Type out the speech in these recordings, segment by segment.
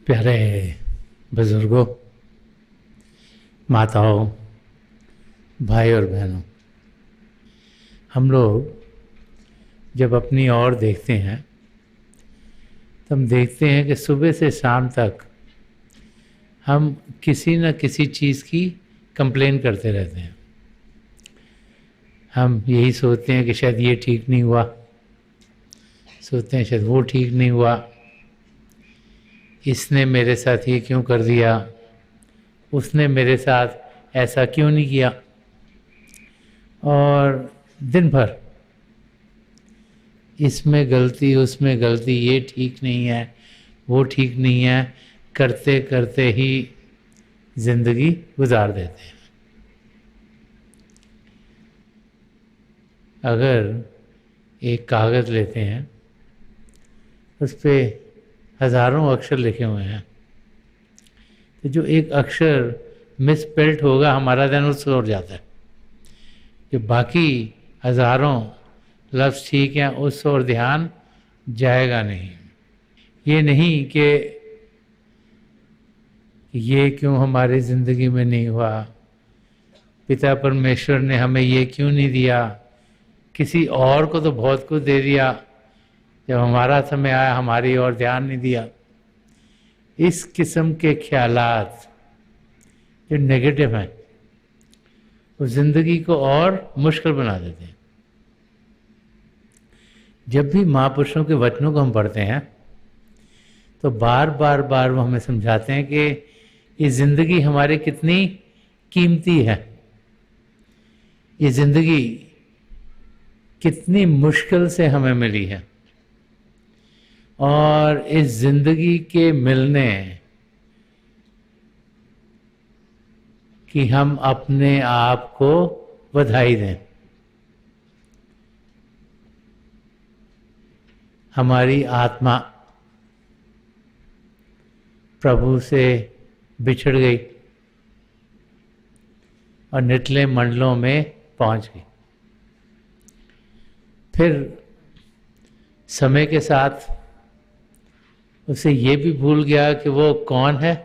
प्यारे बुजुर्गों, माताओं, भाई और बहनों, हम लोग जब अपनी ओर देखते हैं तो हम देखते हैं कि सुबह से शाम तक हम किसी न किसी चीज़ की कंप्लेन करते रहते हैं। हम यही सोचते हैं कि शायद ये ठीक नहीं हुआ, सोचते हैं शायद वो ठीक नहीं हुआ, इसने मेरे साथ ये क्यों कर दिया, उसने मेरे साथ ऐसा क्यों नहीं किया। और दिन भर इसमें गलती, उसमें गलती, ये ठीक नहीं है, वो ठीक नहीं है, करते करते ही जिंदगी गुजार देते हैं। अगर एक कागज़ लेते हैं, उस पर हज़ारों अक्षर लिखे हुए हैं, तो जो एक अक्षर मिसस्पेल्ड होगा हमारा ध्यान उस ओर जाता है, जो बाकी हज़ारों लफ्ज़ ठीक हैं उस ओर ध्यान जाएगा नहीं। ये नहीं कि ये क्यों हमारी ज़िंदगी में नहीं हुआ, पिता परमेश्वर ने हमें ये क्यों नहीं दिया, किसी और को तो बहुत कुछ दे दिया, जब हमारा समय आया हमारी ओर ध्यान नहीं दिया। इस किस्म के ख्यालात जो नेगेटिव हैं वो ज़िंदगी को और मुश्किल बना देते हैं। जब भी महापुरुषों के वचनों को हम पढ़ते हैं तो बार बार वो हमें समझाते हैं कि ये ज़िंदगी हमारी कितनी कीमती है, ये ज़िंदगी कितनी मुश्किल से हमें मिली है, और इस ज़िंदगी के मिलने कि हम अपने आप को बधाई दें। हमारी आत्मा प्रभु से बिछड़ गई और निचले मंडलों में पहुंच गई। फिर समय के साथ उसे ये भी भूल गया कि वो कौन है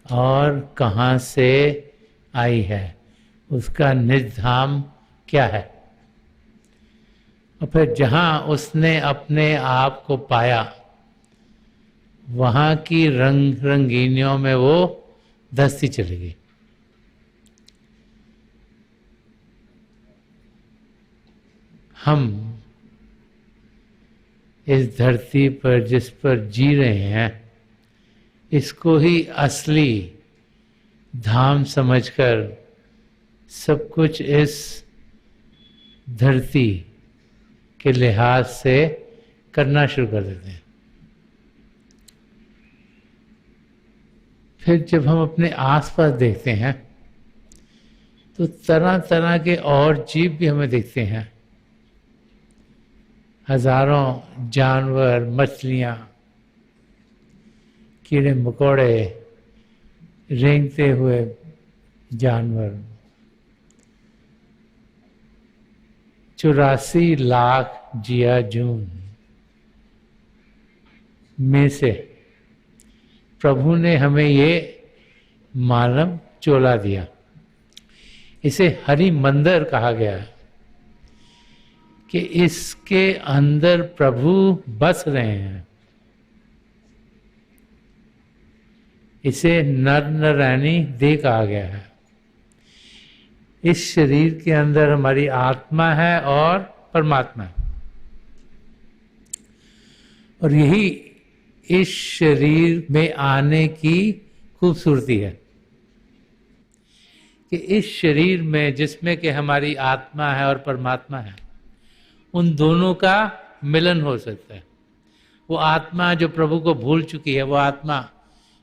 और कहाँ से आई है, उसका निज धाम क्या है। और फिर जहाँ उसने अपने आप को पाया वहाँ की रंग रंगीनियों में वो धंसती चली गई। हम इस धरती पर जिस पर जी रहे हैं इसको ही असली धाम समझकर सब कुछ इस धरती के लिहाज से करना शुरू कर देते हैं। फिर जब हम अपने आसपास देखते हैं तो तरह तरह के और जीव भी हमें दिखते हैं। हजारों जानवर, मछलियाँ, कीड़े मकोड़े, रेंगते हुए जानवर, 84 लाख जिया जून में से प्रभु ने हमें ये मानव चोला दिया। इसे हरि मंदिर कहा गया है कि इसके अंदर प्रभु बस रहे हैं। इसे नर नारायणी देह कहा गया है। इस शरीर के अंदर हमारी आत्मा है और परमात्मा है, और यही इस शरीर में आने की खूबसूरती है कि इस शरीर में जिसमें कि हमारी आत्मा है और परमात्मा है, उन दोनों का मिलन हो सकता है। वो आत्मा जो प्रभु को भूल चुकी है, वो आत्मा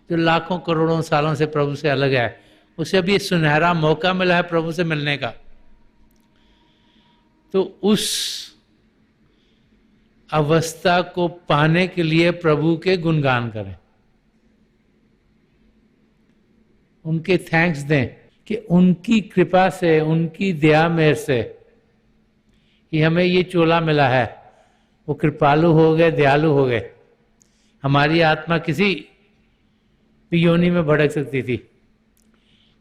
जो लाखों करोड़ों सालों से प्रभु से अलग है, उसे अभी सुनहरा मौका मिला है प्रभु से मिलने का। तो उस अवस्था को पाने के लिए प्रभु के गुणगान करें, उनके थैंक्स दें कि उनकी कृपा से, उनकी दया मेहर से कि हमें ये चोला मिला है। वो कृपालु हो गए, दयालु हो गए। हमारी आत्मा किसी भी योनि में भटक सकती थी,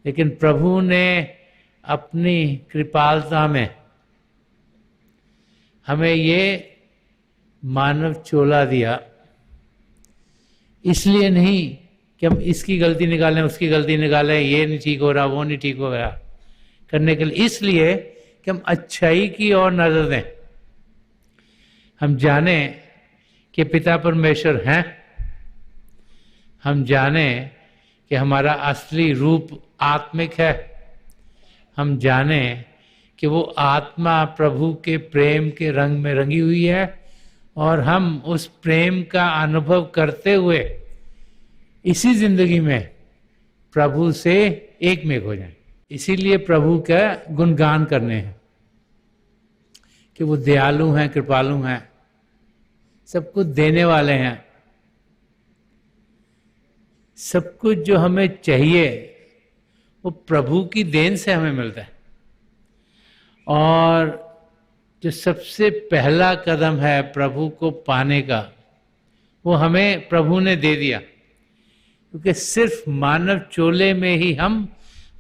लेकिन प्रभु ने अपनी कृपालता में हमें ये मानव चोला दिया। इसलिए नहीं कि हम इसकी गलती निकालें, उसकी गलती निकालें, ये नहीं ठीक हो रहा, वो नहीं ठीक हो रहा करने के लिए, इसलिए कि हम अच्छाई की ओर नजर दें। हम जाने कि पिता परमेश्वर हैं, हम जाने कि हमारा असली रूप आत्मिक है, हम जाने कि वो आत्मा प्रभु के प्रेम के रंग में रंगी हुई है और हम उस प्रेम का अनुभव करते हुए इसी जिंदगी में प्रभु से एक में हो जाएं। इसीलिए प्रभु का गुणगान करने हैं कि वो दयालु हैं, कृपालु हैं, सब कुछ देने वाले हैं। सब कुछ जो हमें चाहिए वो प्रभु की देन से हमें मिलता है। और जो सबसे पहला कदम है प्रभु को पाने का, वो हमें प्रभु ने दे दिया, क्योंकि सिर्फ मानव चोले में ही हम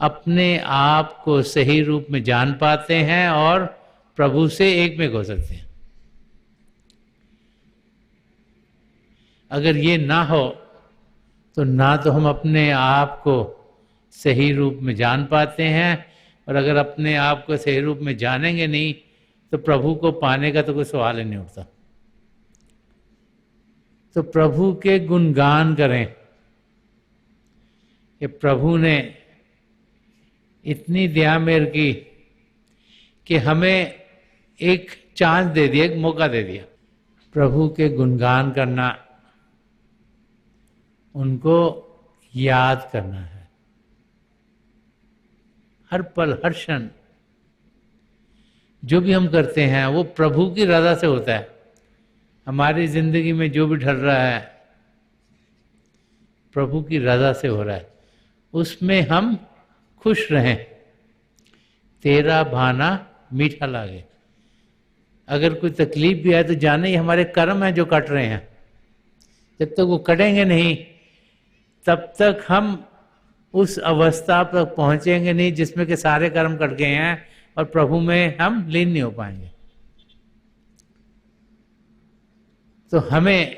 अपने आप को सही रूप में जान पाते हैं और प्रभु से एक में हो सकते हैं। अगर ये ना हो तो ना तो हम अपने आप को सही रूप में जान पाते हैं, और अगर अपने आप को सही रूप में जानेंगे नहीं तो प्रभु को पाने का तो कोई सवाल ही नहीं उठता। तो प्रभु के गुणगान करें कि प्रभु ने इतनी दया मेर की कि हमें एक चांस दे दिया, एक मौका दे दिया। प्रभु के गुणगान करना, उनको याद करना है हर पल हर क्षण। जो भी हम करते हैं वो प्रभु की रजा से होता है। हमारी जिंदगी में जो भी ढल रहा है प्रभु की रजा से हो रहा है, उसमें हम खुश रहें। तेरा भाना मीठा लागे। अगर कोई तकलीफ भी आए तो जाने ये हमारे कर्म हैं जो कट रहे हैं। जब तक वो कटेंगे नहीं तब तक हम उस अवस्था तक पहुंचेंगे नहीं जिसमें कि सारे कर्म कट गए हैं और प्रभु में हम लीन नहीं हो पाएंगे। तो हमें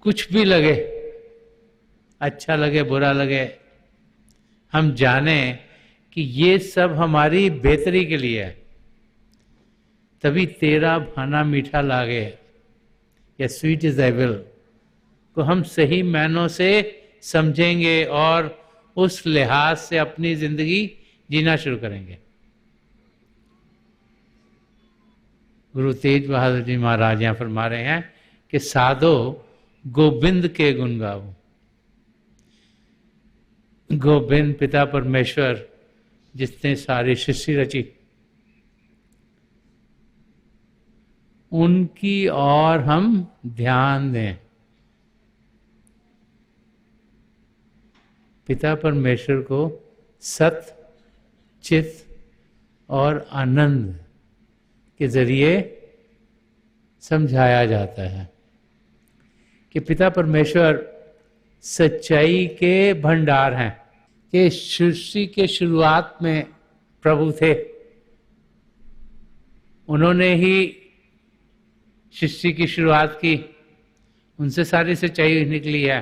कुछ भी लगे, अच्छा लगे बुरा लगे, हम जाने कि ये सब हमारी बेहतरी के लिए है। तभी तेरा भाना मीठा लागे या स्वीट इज आई विल को हम सही मायनों से समझेंगे और उस लिहाज से अपनी जिंदगी जीना शुरू करेंगे। गुरु तेज बहादुर जी महाराज यहाँ फरमा रहे हैं कि साधो गोविंद के गुण गाओ। गोविंद पिता परमेश्वर जिसने सारी सृष्टि रची, उनकी ओर हम ध्यान दें। पिता परमेश्वर को सत, चित और आनंद के जरिए समझाया जाता है कि पिता परमेश्वर सच्चाई के भंडार हैं। कि सृष्टि के शुरुआत में प्रभु थे, उन्होंने ही सृष्टि की शुरुआत की, उनसे सारी सच्चाई निकली है।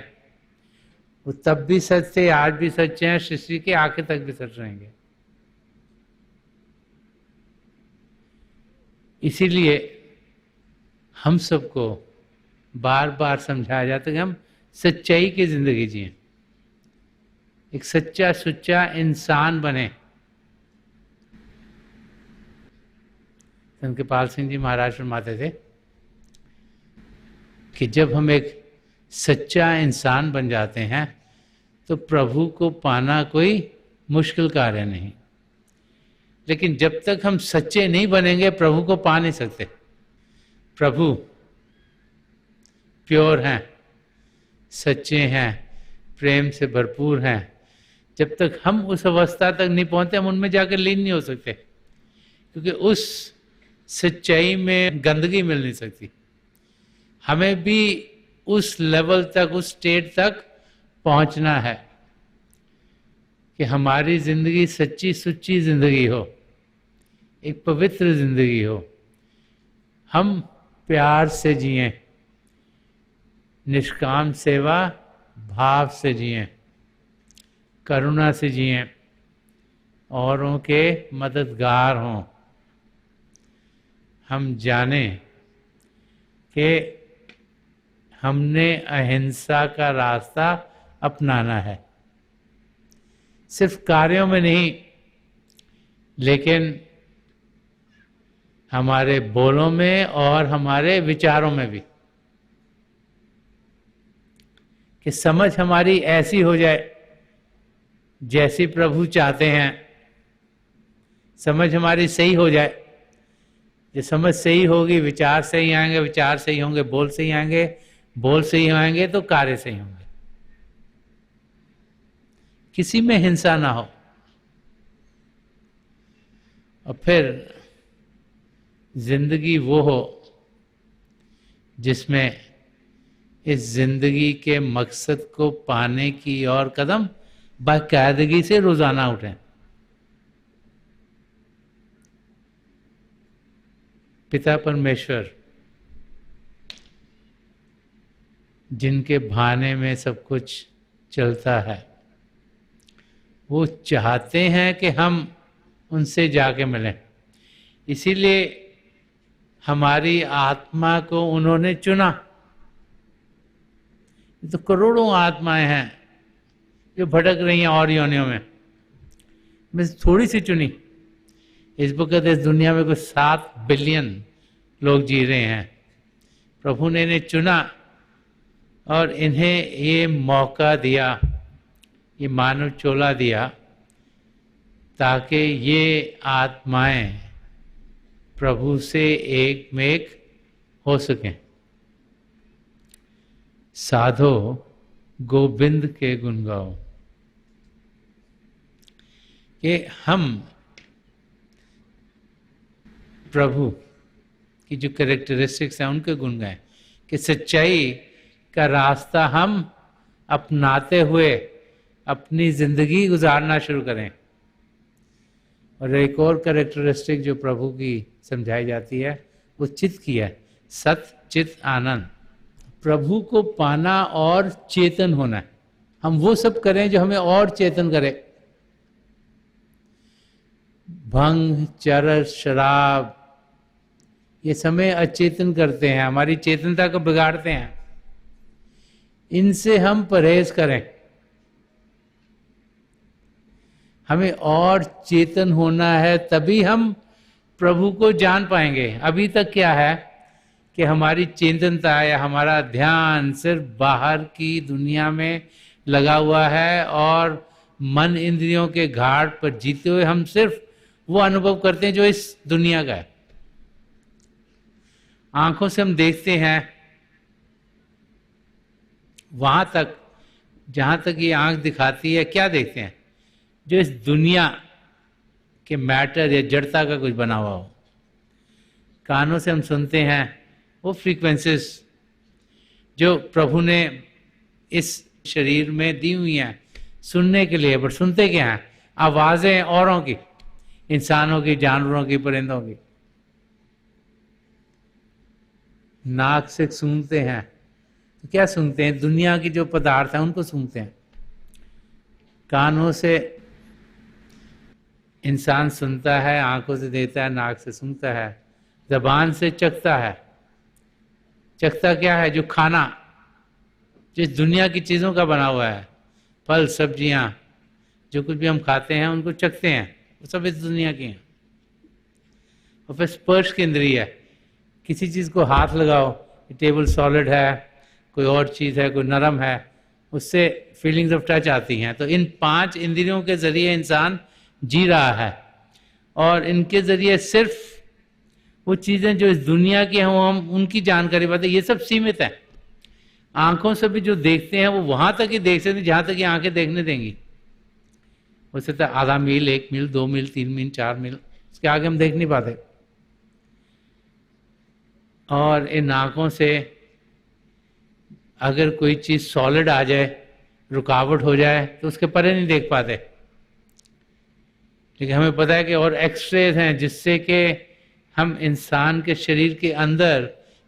वो तब भी सच थे, आज भी सच हैं, सृष्टि के आखिर तक भी सच रहेंगे। इसीलिए हम सबको बार बार समझाया जाता है कि हम सच्चाई की जिंदगी जिए, एक सच्चा सुच्चा इंसान बने। संत कृपाल सिंह जी महाराज फरमाते थे कि जब हम एक सच्चा इंसान बन जाते हैं तो प्रभु को पाना कोई मुश्किल कार्य नहीं। लेकिन जब तक हम सच्चे नहीं बनेंगे प्रभु को पा नहीं सकते। प्रभु प्योर हैं, सच्चे हैं, प्रेम से भरपूर हैं। जब तक हम उस अवस्था तक नहीं पहुंचते हम उनमें जाकर लीन नहीं हो सकते, क्योंकि उस सच्चाई में गंदगी मिल नहीं सकती। हमें भी उस लेवल तक, उस स्टेट तक पहुंचना है कि हमारी जिंदगी सच्ची सुच्ची जिंदगी हो, एक पवित्र जिंदगी हो। हम प्यार से जिएं, निष्काम सेवा भाव से जिएं, करुणा से जिएं, औरों के मददगार हों। हम जानें कि हमने अहिंसा का रास्ता अपनाना है, सिर्फ कार्यों में नहीं, लेकिन हमारे बोलों में और हमारे विचारों में भी। कि समझ हमारी ऐसी हो जाए जैसी प्रभु चाहते हैं, समझ हमारी सही हो जाए। ये समझ सही होगी, विचार सही आएंगे, विचार सही होंगे, बोल सही आएंगे, बोल सही आएंगे तो कार्य सही होंगे। किसी में हिंसा ना हो। और फिर जिंदगी वो हो जिसमें इस जिंदगी के मकसद को पाने की और कदम बाकायदगी से रोजाना उठें। पिता परमेश्वर जिनके भाने में सब कुछ चलता है, वो चाहते हैं कि हम उनसे जाके मिलें। इसीलिए हमारी आत्मा को उन्होंने चुना। तो करोड़ों आत्माएं हैं जो भटक रही हैं और योनियों में, मैं थोड़ी सी चुनी। इस वक्त इस दुनिया में कुछ 7 बिलियन लोग जी रहे हैं। प्रभु ने इन्हें चुना और इन्हें ये मौका दिया, ये मानव चोला दिया, ताकि ये आत्माएं प्रभु से एक में एक हो सकें। साधो गोविंद के गुण गाओ। कि हम प्रभु की जो कैरेक्टरिस्टिक्स हैं उनके गुण गाएं, कि सच्चाई का रास्ता हम अपनाते हुए अपनी जिंदगी गुजारना शुरू करें। और एक और कैरेक्टरिस्टिक जो प्रभु की समझाई जाती है वो चित्त की है, सत चित आनंद। प्रभु को पाना और चेतन होना है। हम वो सब करें जो हमें और चेतन करे। भंग, चरस, शराब ये समय अचेतन करते हैं, हमारी चेतनता को बिगाड़ते हैं। इनसे हम परहेज करें। हमें और चेतन होना है, तभी हम प्रभु को जान पाएंगे। अभी तक क्या है कि हमारी चेतनता या हमारा ध्यान सिर्फ बाहर की दुनिया में लगा हुआ है और मन इंद्रियों के घाट पर जीते हुए हम सिर्फ वो अनुभव करते हैं जो इस दुनिया का है। आंखों से हम देखते हैं वहां तक जहां तक ये आंख दिखाती है। क्या देखते हैं? जो इस दुनिया के मैटर या जड़ता का कुछ बना हुआ हो। कानों से हम सुनते हैं वो फ्रीक्वेंसीज जो प्रभु ने इस शरीर में दी हुई हैं सुनने के लिए। बट सुनते क्या हैं? आवाजें औरों की, इंसानों की, जानवरों की, परिंदों की। नाक से सुनते हैं तो क्या सुनते हैं? दुनिया की जो पदार्थ है उनको सुनते हैं। कानों से इंसान सुनता है, आंखों से देखता है, नाक से सुनता है, जबान से चखता है। चखता क्या है? जो खाना जिस दुनिया की चीजों का बना हुआ है, फल सब्जियां, जो कुछ भी हम खाते हैं उनको चखते हैं, वो सब इस दुनिया की हैं। और फिर स्पर्श की इंद्रिय है। किसी चीज को हाथ लगाओ, टेबल सॉलिड है, कोई और चीज है, कोई नरम है, उससे फीलिंग्स ऑफ टच आती हैं। तो इन 5 इंद्रियों के जरिए इंसान जी रहा है और इनके जरिए सिर्फ वो चीजें जो इस दुनिया की हैं वो हम उनकी जानकारी पाते। ये सब सीमित है। आंखों से भी जो देखते हैं वो वहां तक ही देख सकते जहां तक ये आंखें देखने देंगी। हो सकता है आधा मील, 1 मील, 2 मील, 3 मील, 4 मील, उसके आगे हम देख नहीं पाते। और इन आंखों से अगर कोई चीज सॉलिड आ जाए, रुकावट हो जाए, तो उसके परे नहीं देख पाते। लेकिन हमें पता है कि और एक्सरेज हैं जिससे कि हम इंसान के शरीर के अंदर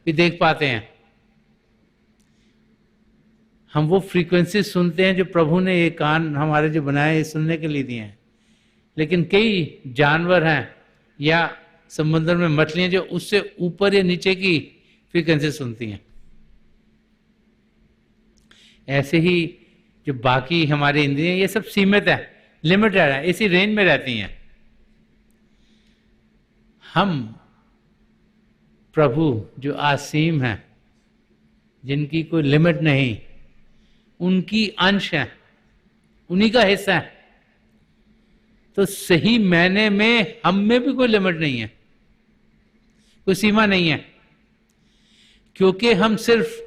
भी देख पाते हैं। हम वो फ्रीक्वेंसी सुनते हैं जो प्रभु ने ये कान हमारे जो बनाए ये सुनने के लिए दिए हैं। लेकिन कई जानवर हैं या समुद्र में मछलियां जो उससे ऊपर या नीचे की फ्रीक्वेंसी सुनती हैं। ऐसे ही जो बाकी हमारी इंद्रियां ये सब सीमित है, लिमिटेड है, इसी रेंज में रहती हैं। हम प्रभु जो असीम हैं, जिनकी कोई लिमिट नहीं, उनकी अंश हैं, उन्हीं का हिस्सा है। तो सही मायने में हम में भी कोई लिमिट नहीं है, कोई सीमा नहीं है, क्योंकि हम सिर्फ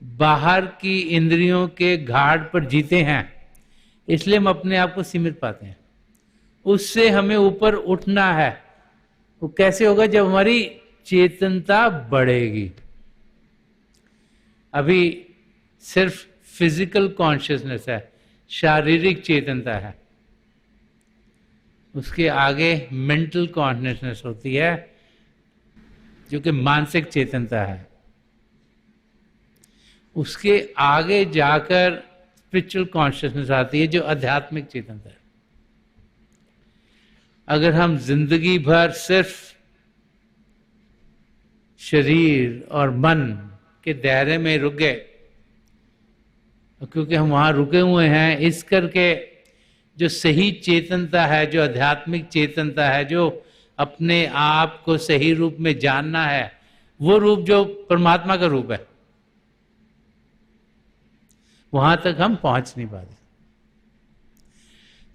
बाहर की इंद्रियों के घाट पर जीते हैं, इसलिए हम अपने आप को सीमित पाते हैं। उससे हमें ऊपर उठना है। वो कैसे होगा? जब हमारी चेतनता बढ़ेगी। अभी सिर्फ फिजिकल कॉन्शियसनेस है, शारीरिक चेतनता है। उसके आगे मेंटल कॉन्शियसनेस होती है जो कि मानसिक चेतनता है। उसके आगे जाकर स्पिरिचुअल कॉन्शियसनेस आती है जो आध्यात्मिक चेतनता है। अगर हम जिंदगी भर सिर्फ शरीर और मन के दायरे में रुक गए, क्योंकि हम वहां रुके हुए हैं, इस करके जो सही चेतनता है, जो आध्यात्मिक चेतनता है, जो अपने आप को सही रूप में जानना है, वो रूप जो परमात्मा का रूप है, वहां तक हम पहुंच नहीं पाते।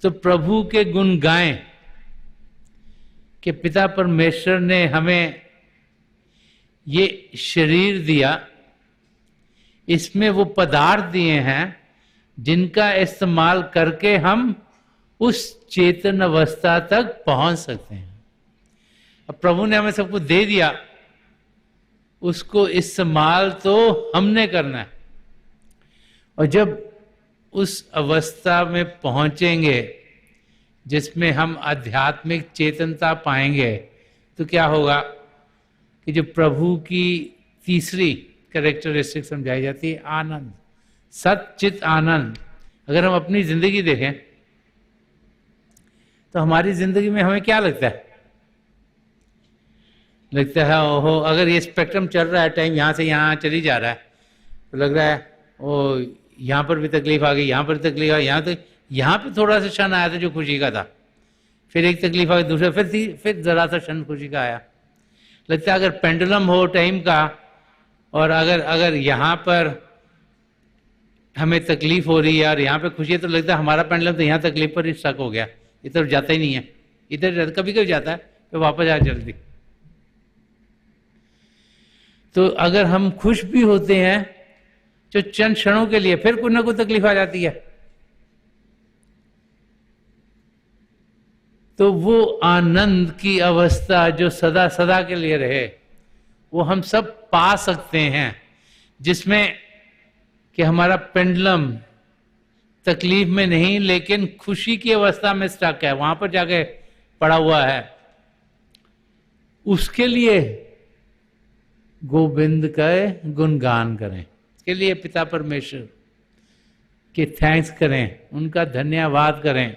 तो प्रभु के गुण गाएं कि पिता परमेश्वर ने हमें ये शरीर दिया, इसमें वो पदार्थ दिए हैं जिनका इस्तेमाल करके हम उस चेतन अवस्था तक पहुंच सकते हैं। अब प्रभु ने हमें सबको दे दिया, उसको इस्तेमाल तो हमने करना है। और जब उस अवस्था में पहुंचेंगे जिसमें हम आध्यात्मिक चेतनता पाएंगे, तो क्या होगा कि जो प्रभु की तीसरी कैरेक्टरिस्टिक समझाई जाती है, आनंद, सच्चित आनंद। अगर हम अपनी जिंदगी देखें तो हमारी जिंदगी में हमें क्या लगता है? लगता है ओहो, अगर ये स्पेक्ट्रम चल रहा है, टाइम यहां से यहां चली जा रहा है, तो लग रहा है ओ यहां पर भी तकलीफ आ गई, यहां पर तकलीफ आ गई, यहां पे थोड़ा सा क्षण आया था जो खुशी का था, फिर एक तकलीफ आ गई, दूसरा फिर जरा सा क्षण खुशी का आया। लगता है अगर पेंडुलम हो टाइम का, और अगर यहाँ पर हमें तकलीफ हो रही है और यहाँ पे खुशी है, तो लगता है हमारा पेंडुलम तो यहाँ तकलीफ पर ही स्टक हो गया, इधर जाता ही नहीं है। इधर कभी कभी जाता है तो वापस आ जल्दी। तो अगर हम खुश भी होते हैं जो चंद क्षणों के लिए, फिर कोई ना कोई तकलीफ आ जाती है। तो वो आनंद की अवस्था जो सदा सदा के लिए रहे, वो हम सब पा सकते हैं, जिसमें कि हमारा पेंडुलम तकलीफ में नहीं लेकिन खुशी की अवस्था में स्टक है, वहां पर जाके पड़ा हुआ है। उसके लिए गोविंद का गुणगान करें, इसके लिए पिता परमेश्वर के थैंक्स करें, उनका धन्यवाद करें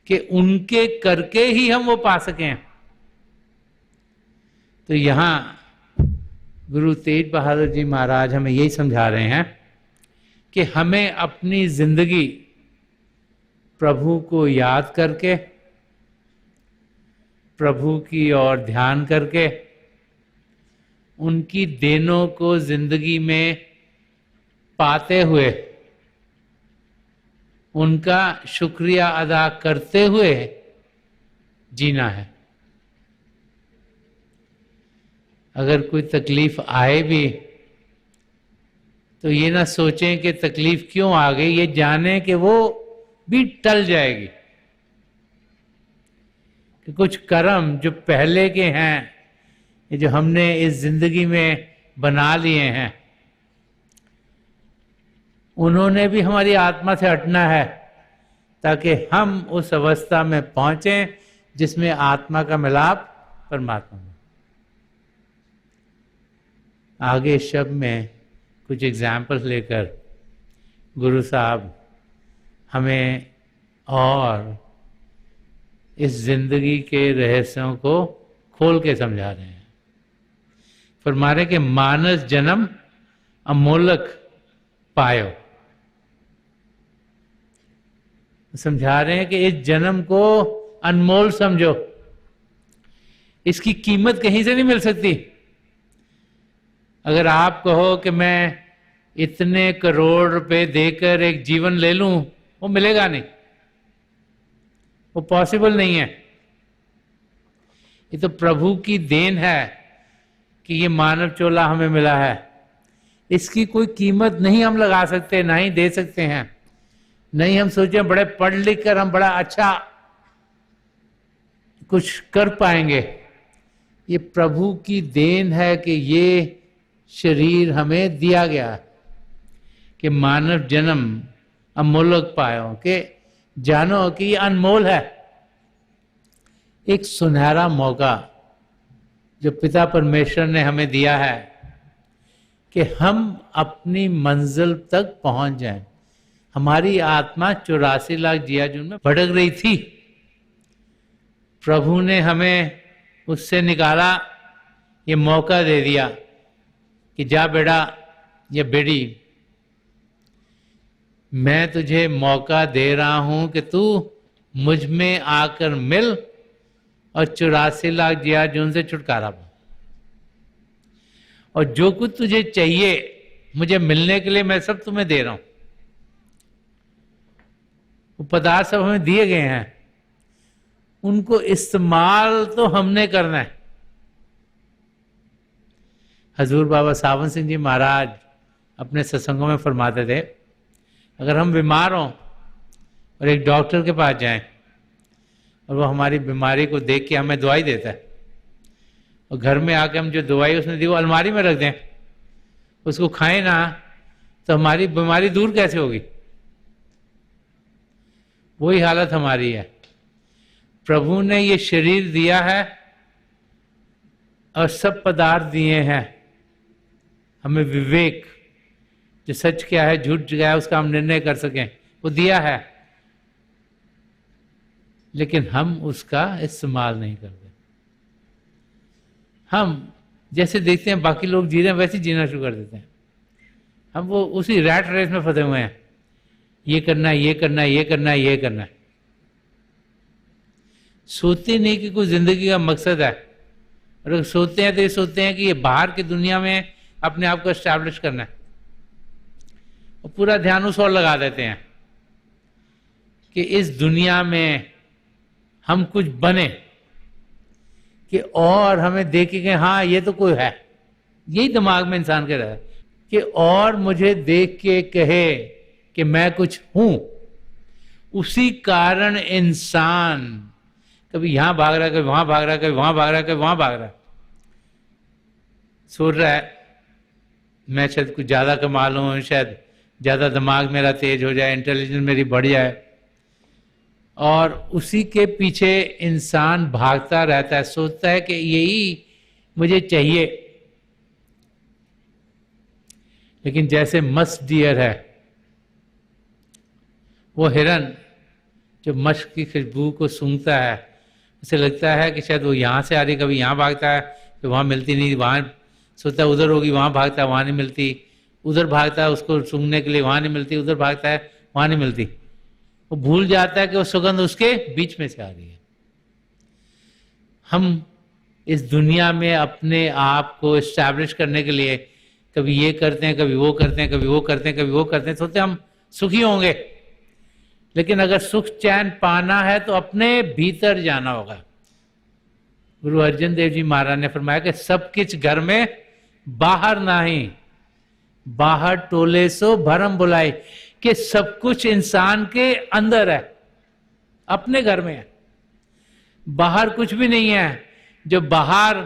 कि उनके करके ही हम वो पा सकें। तो यहां गुरु तेज बहादुर जी महाराज हमें यही समझा रहे हैं कि हमें अपनी जिंदगी प्रभु को याद करके, प्रभु की ओर ध्यान करके, उनकी देनों को जिंदगी में पाते हुए, उनका शुक्रिया अदा करते हुए जीना है। अगर कोई तकलीफ आए भी तो ये ना सोचें कि तकलीफ क्यों आ गई, ये जाने कि वो भी टल जाएगी। कि कुछ कर्म जो पहले के हैं, जो हमने इस जिंदगी में बना लिए हैं, उन्होंने भी हमारी आत्मा से हटना है ताकि हम उस अवस्था में पहुंचे जिसमें आत्मा का मिलाप परमात्मा में। आगे शब्द में कुछ एग्जाम्पल्स लेकर गुरु साहब हमें और इस जिंदगी के रहस्यों को खोल के समझा रहे हैं। फरमा रहे कि मानस जन्म अमोलक पायो, समझा रहे हैं कि इस जन्म को अनमोल समझो, इसकी कीमत कहीं से नहीं मिल सकती। अगर आप कहो कि मैं इतने करोड़ रुपए देकर एक जीवन ले लूं, वो मिलेगा नहीं, वो पॉसिबल नहीं है। ये तो प्रभु की देन है कि ये मानव चोला हमें मिला है। इसकी कोई कीमत नहीं हम लगा सकते, ना ही दे सकते हैं। नहीं हम सोचें बड़े पढ़ लिख कर हम बड़ा अच्छा कुछ कर पाएंगे। ये प्रभु की देन है कि ये शरीर हमें दिया गया कि मानव जन्म अमोलक पायो, कि जानो कि ये अनमोल है। एक सुनहरा मौका जो पिता परमेश्वर ने हमें दिया है कि हम अपनी मंजिल तक पहुंच जाएं। हमारी आत्मा 84 लाख जियाजून में भटक रही थी, प्रभु ने हमें उससे निकाला, ये मौका दे दिया कि जा बेटा या बेटी, मैं तुझे मौका दे रहा हूं कि तू मुझ में आकर मिल और 84 लाख जियाजून से छुटकारा पा। और जो कुछ तुझे चाहिए मुझे मिलने के लिए मैं सब तुम्हें दे रहा हूं। वो पदार्थ सब हमें दिए गए हैं, उनको इस्तेमाल तो हमने करना है। हजूर बाबा सावन सिंह जी महाराज अपने सत्संगों में फरमाते थे, अगर हम बीमार हों और एक डॉक्टर के पास जाएं और वो हमारी बीमारी को देख के हमें दवाई देता है, और घर में आके हम जो दवाई उसने दी वो अलमारी में रख दें, उसको खाएं ना, तो हमारी बीमारी दूर कैसे होगी? वही हालत हमारी है। प्रभु ने ये शरीर दिया है और सब पदार्थ दिए हैं हमें विवेक, जो सच क्या है झूठ क्या है उसका हम निर्णय कर सकें, वो दिया है, लेकिन हम उसका इस्तेमाल नहीं करते। हम जैसे देखते हैं बाकी लोग जी रहे हैं वैसे जीना शुरू कर देते हैं। हम वो उसी रैट रेस में फंसे हुए हैं, ये करना है, ये करना है, ये करना है, ये करना है। सोचते नहीं कि कोई जिंदगी का मकसद है। और अगर सोचते हैं तो ये सोचते हैं कि ये बाहर की दुनिया में अपने आप को एस्टैब्लिश करना है, और पूरा ध्यान उस ओर लगा देते हैं कि इस दुनिया में हम कुछ बने, कि और हमें देखे कि हाँ ये तो कोई है। यही दिमाग में इंसान के रहा है कि और मुझे देख के कहे कि मैं कुछ हूं। उसी कारण इंसान कभी यहां भाग रहा है, कभी वहां भाग रहा है, कभी वहां भाग रहा है, कभी वहां भाग रहा है। सोच रहा है मैं शायद कुछ ज्यादा कमा लूं, शायद ज्यादा दिमाग मेरा तेज हो जाए, इंटेलिजेंस मेरी बढ़ जाए, और उसी के पीछे इंसान भागता रहता है, सोचता है कि यही मुझे चाहिए। लेकिन जैसे मस्ट डियर है, वो हिरन जो मस्क की खुशबू को सूंघता है, उसे लगता है कि शायद वो यहाँ से आ रही, कभी यहाँ भागता है, फिर वहाँ मिलती नहीं, वहाँ सोचता है उधर होगी, वहाँ भागता है, वहाँ नहीं मिलती, उधर भागता है उसको सूंघने के लिए, वहाँ नहीं मिलती, उधर भागता है, वहाँ नहीं मिलती। वो भूल जाता है कि वो सुगंध उसके बीच में से आ रही है। हम इस दुनिया में अपने आप को एस्टैब्लिश करने के लिए कभी ये करते हैं, कभी वो करते हैं, कभी वो करते हैं, कभी वो करते हैं, सोचते हैं हम सुखी होंगे। लेकिन अगर सुख चैन पाना है तो अपने भीतर जाना होगा। गुरु अर्जन देव जी महाराज ने फरमाया कि सब कुछ घर में बाहर नहीं, बाहर टोले सो भरम बुलाई, कि सब कुछ इंसान के अंदर है, अपने घर में है, बाहर कुछ भी नहीं है। जो बाहर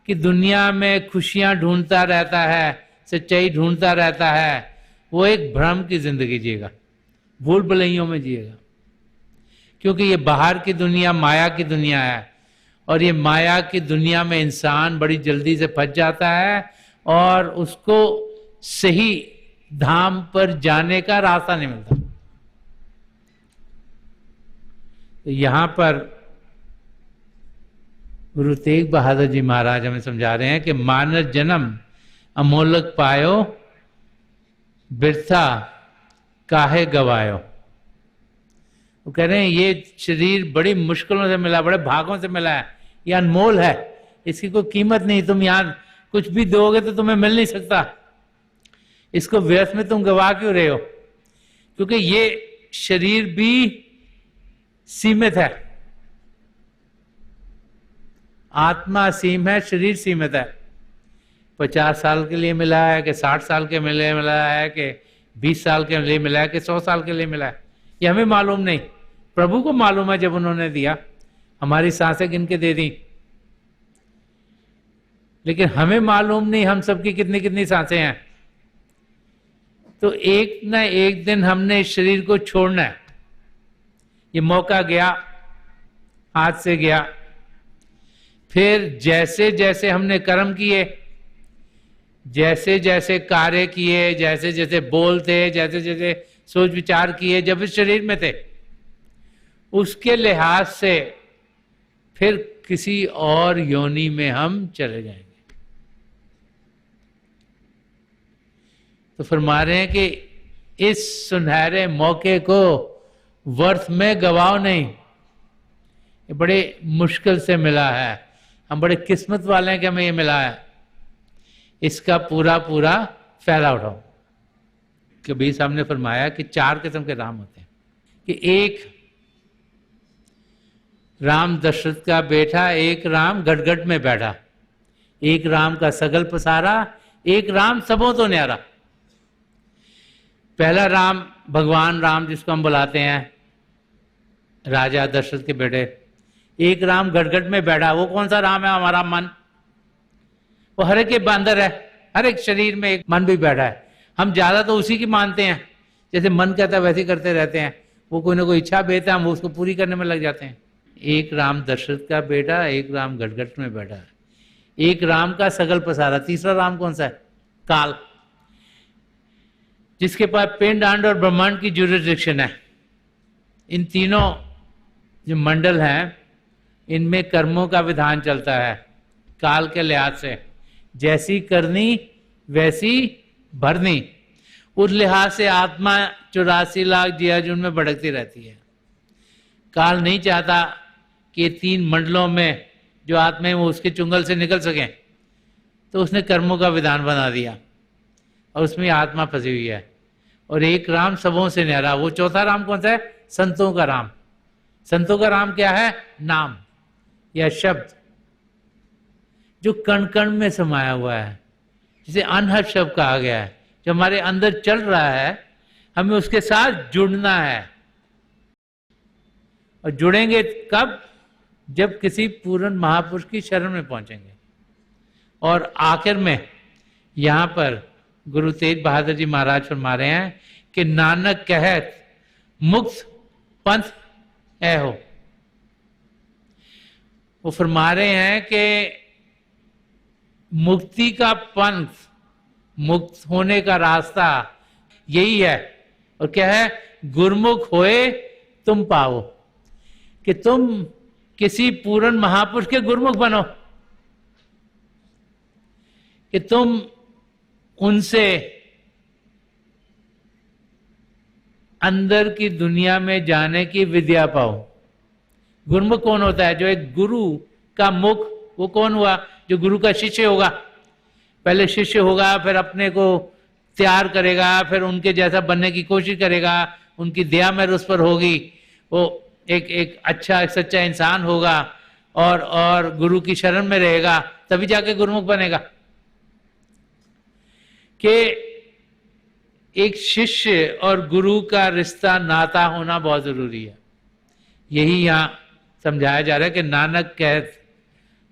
की दुनिया में खुशियां ढूंढता रहता है, सच्चाई ढूंढता रहता है, वो एक भ्रम की जिंदगी जिएगा, भूल भुलैयों में जिएगा, क्योंकि ये बाहर की दुनिया माया की दुनिया है, और ये माया की दुनिया में इंसान बड़ी जल्दी से फंस जाता है और उसको सही धाम पर जाने का रास्ता नहीं मिलता। तो यहां पर गुरु तेग बहादुर जी महाराज हमें समझा रहे हैं कि मानव जन्म अमोलक पायो, बिरथा काहे गवायो। वो कह रहे हैं ये शरीर बड़ी मुश्किलों से मिला, बड़े भागों से मिला है, ये अनमोल है, इसकी कोई कीमत नहीं, तुम यहां कुछ भी दोगे तो तुम्हें मिल नहीं सकता, इसको व्यर्थ में तुम गवा क्यों रहे हो? क्योंकि ये शरीर भी सीमित है, आत्मा सीम है, शरीर सीमित है। 50 साल के लिए मिला है कि 60 साल के लिए मिला है कि 20 साल के लिए मिला है कि 100 साल के लिए मिला है, ये हमें मालूम नहीं, प्रभु को मालूम है। जब उन्होंने दिया, हमारी सांसें गिन के दे दी, लेकिन हमें मालूम नहीं हम सबकी कितनी कितनी सांसें हैं। तो एक ना एक दिन हमने इस शरीर को छोड़ना है। ये मौका गया, हाथ से गया, फिर जैसे जैसे हमने कर्म किए, जैसे जैसे कार्य किए, जैसे जैसे बोलते, जैसे जैसे सोच विचार किए जब इस शरीर में थे, उसके लिहाज से फिर किसी और योनि में हम चले जाएंगे। तो फरमा रहे हैं कि इस सुनहरे मौके को वर्थ में गवाओ नहीं, ये बड़े मुश्किल से मिला है, हम बड़े किस्मत वाले हैं कि हमें ये मिला है, इसका पूरा पूरा फायदा उठाओ। कबीर साहब ने फरमाया कि 4 किस्म के राम होते हैं, कि एक राम दशरथ का बेटा, एक राम गटगट में बैठा, एक राम का सगल पसारा, एक राम सबों तो न्यारा। पहला राम भगवान राम जिसको हम बुलाते हैं, राजा दशरथ के बेटे। एक राम गटगट में बैठा, वो कौन सा राम है? हमारा मन। वो हर एक के बंदर है, हर एक शरीर में एक मन भी बैठा है। हम ज्यादा तो उसी की मानते हैं, जैसे मन कहता है वैसे ही करते रहते हैं। वो कोई ना कोई इच्छा भेजता है, हम उसको पूरी करने में लग जाते हैं। एक राम दशरथ का बेटा, एक राम गटगट में बैठा है, एक राम का सगल पसारा। तीसरा राम कौन सा है? काल, जिसके पास पिंड अंड और ब्रह्मांड की जुरिडिक्शन है। इन तीनों जो मंडल हैं, इनमें कर्मों का विधान चलता है काल के लिहाज से, जैसी करनी वैसी भरनी। उस लिहाज से आत्मा 84 लाख जियाजुन में भड़कती रहती है। काल नहीं चाहता कि ये 3 मंडलों में जो आत्मा है वो उसके चुंगल से निकल सकें, तो उसने कर्मों का विधान बना दिया और उसमें आत्मा फंसी हुई है। और एक राम सबों से न्यारा, वो चौथा राम कौन सा है? संतों का राम। संतों का राम क्या है? नाम या शब्द, जो कण कण में समाया हुआ है, जिसे अनहद शब्द कहा गया है, जो हमारे अंदर चल रहा है, हमें उसके साथ जुड़ना है। और जुड़ेंगे कब? जब किसी पूर्ण महापुरुष की शरण में पहुंचेंगे। और आखिर में यहां पर गुरु तेग बहादुर जी महाराज फरमा रहे हैं कि नानक कहत मुक्त पंथ है हो। वो फरमा रहे हैं कि मुक्ति का पंथ, मुक्त होने का रास्ता यही है। और क्या है? गुरमुख होए तुम पाओ, कि तुम किसी पूर्ण महापुरुष के गुरमुख बनो, कि तुम उनसे अंदर की दुनिया में जाने की विद्या पाओ। गुरमुख कौन होता है? जो एक गुरु का मुख, वो कौन हुआ? जो गुरु का शिष्य होगा। पहले शिष्य होगा, फिर अपने को तैयार करेगा, फिर उनके जैसा बनने की कोशिश करेगा, उनकी दया में उस पर होगी, वो एक अच्छा एक सच्चा इंसान होगा और गुरु की शरण में रहेगा, तभी जाके गुरुमुख बनेगा। कि एक शिष्य और गुरु का रिश्ता, नाता होना बहुत जरूरी है। यही यहां समझाया जा रहा है कि नानक कहत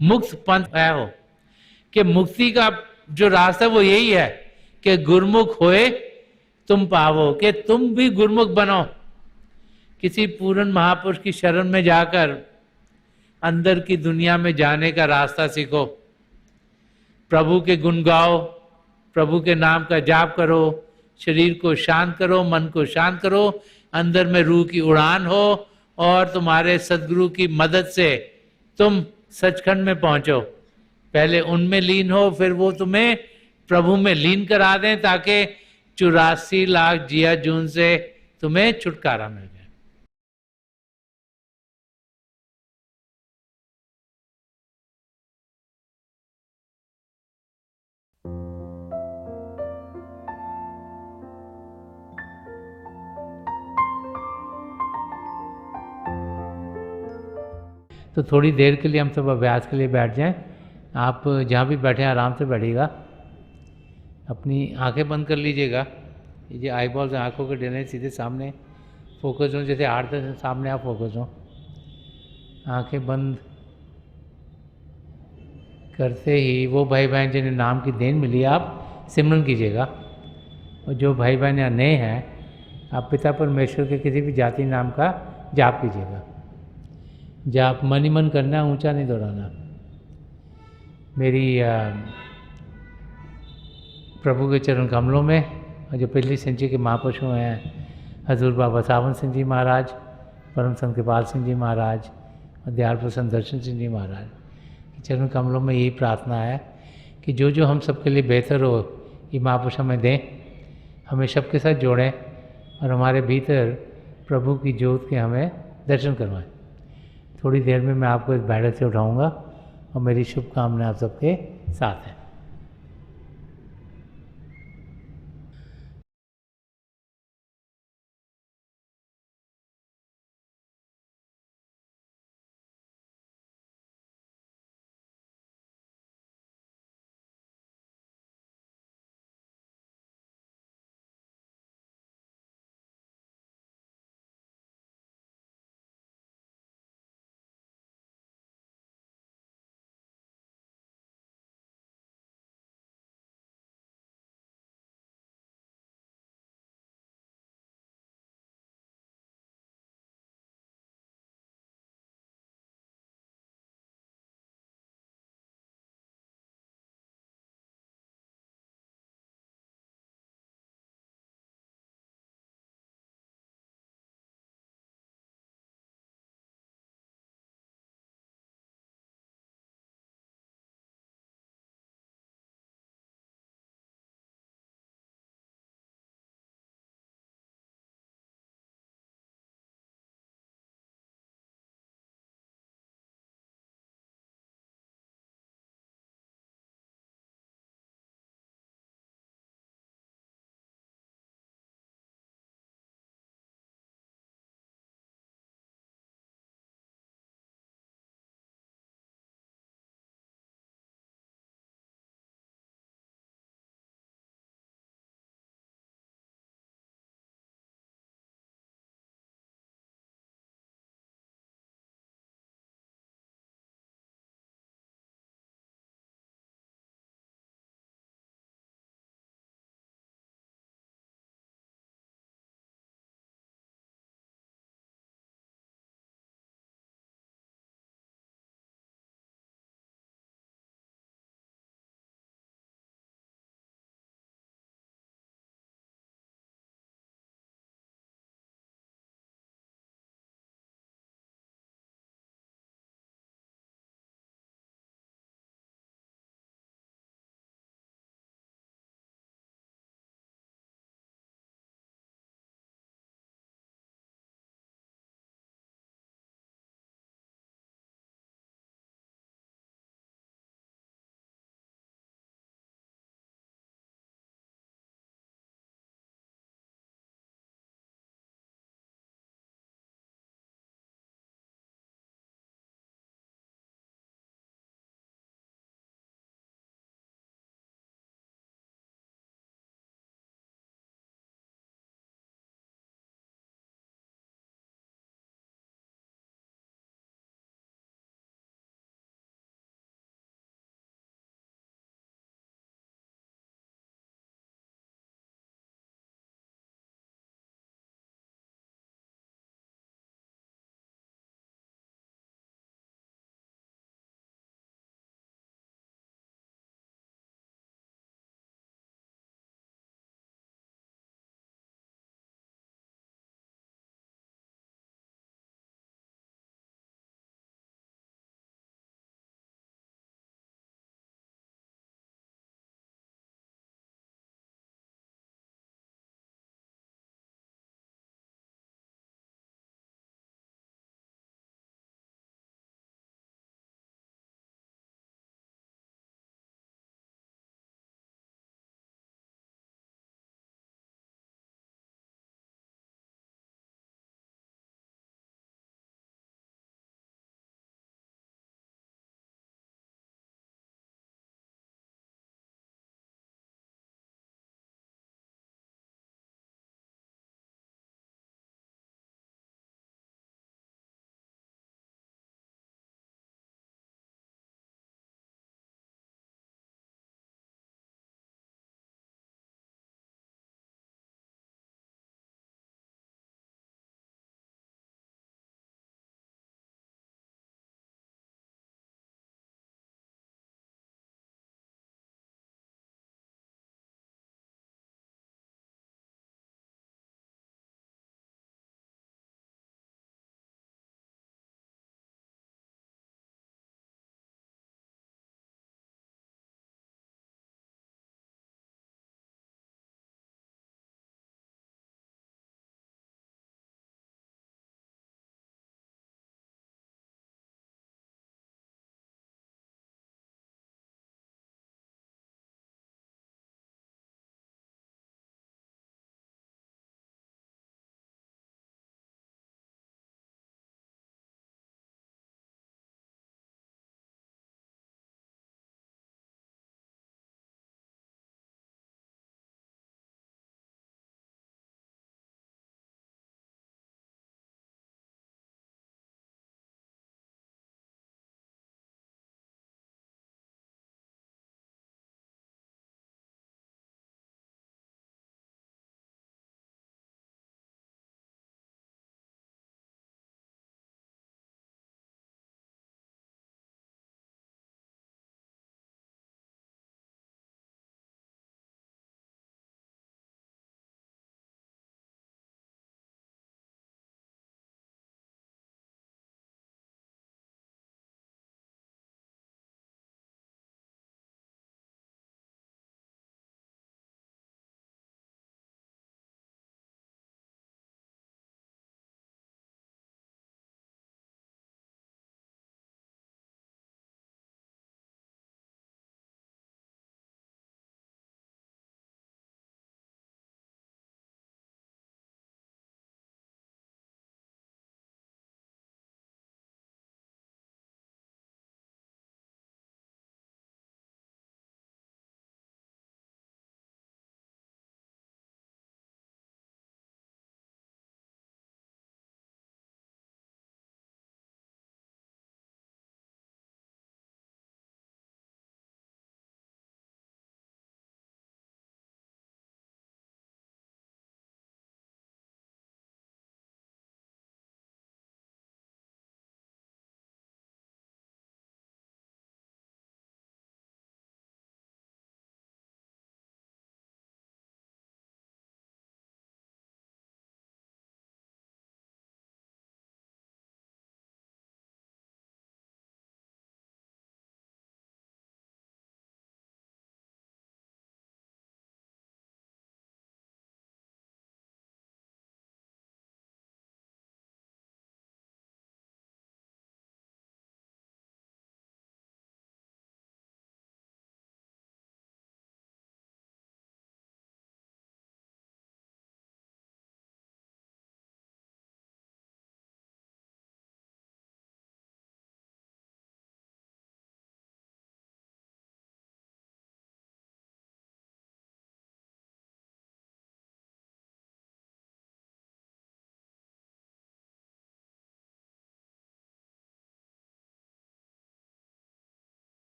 मुक्त पंथ है हो, कि मुक्ति का जो रास्ता वो यही है कि गुरमुख होए तुम पावो, कि तुम भी गुरुमुख बनो। किसी पूर्ण महापुरुष की शरण में जाकर अंदर की दुनिया में जाने का रास्ता सीखो। प्रभु के गुण गाओ, प्रभु के नाम का जाप करो, शरीर को शांत करो, मन को शांत करो, अंदर में रूह की उड़ान हो, और तुम्हारे सदगुरु की मदद से तुम सचखंड में पहुंचो। पहले उनमें लीन हो, फिर वो तुम्हें प्रभु में लीन करा दें, ताकि 84 लाख जिया जून से तुम्हें छुटकारा मिल जाए। तो थोड़ी देर के लिए हम सब अभ्यास के लिए बैठ जाएं। आप जहाँ भी बैठे हैं आराम से बैठिएगा, अपनी आंखें बंद कर लीजिएगा। ये जो आई बॉल्स आँखों के डले सीधे सामने फोकस हो, जैसे 8-10 सामने आप फोकस हो। आंखें बंद करते ही वो भाई बहन जिन्हें नाम की देन मिली, आप सिमरन कीजिएगा। और जो भाई बहन यहाँ नए हैं, आप पिता परमेश्वर के किसी भी जाति नाम का जाप कीजिएगा। जाप मन ही मन करना, ऊंचा नहीं दोहराना। मेरी प्रभु के चरण कमलों में, और जो पिछली संचि के महापुरुष हैं, हजूर बाबा सावन सिंह जी महाराज, परम संत कृपाल सिंह जी महाराज और दयाल प्रसन्न दर्शन सिंह जी महाराज के चरण कमलों में यही प्रार्थना है कि जो जो हम सबके लिए बेहतर हो, ये महापुरुष हमें दें, हमें सबके साथ जोड़ें, और हमारे भीतर प्रभु की ज्योत के हमें दर्शन करवाएं। थोड़ी देर में मैं आपको इस बैठक से उठाऊंगा, और मेरी शुभकामनाएं आप सबके साथ हैं।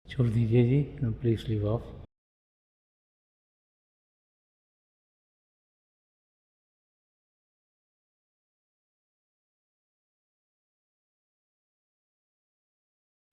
छोड़ दीजिए जी, प्लीज लीव ऑफ।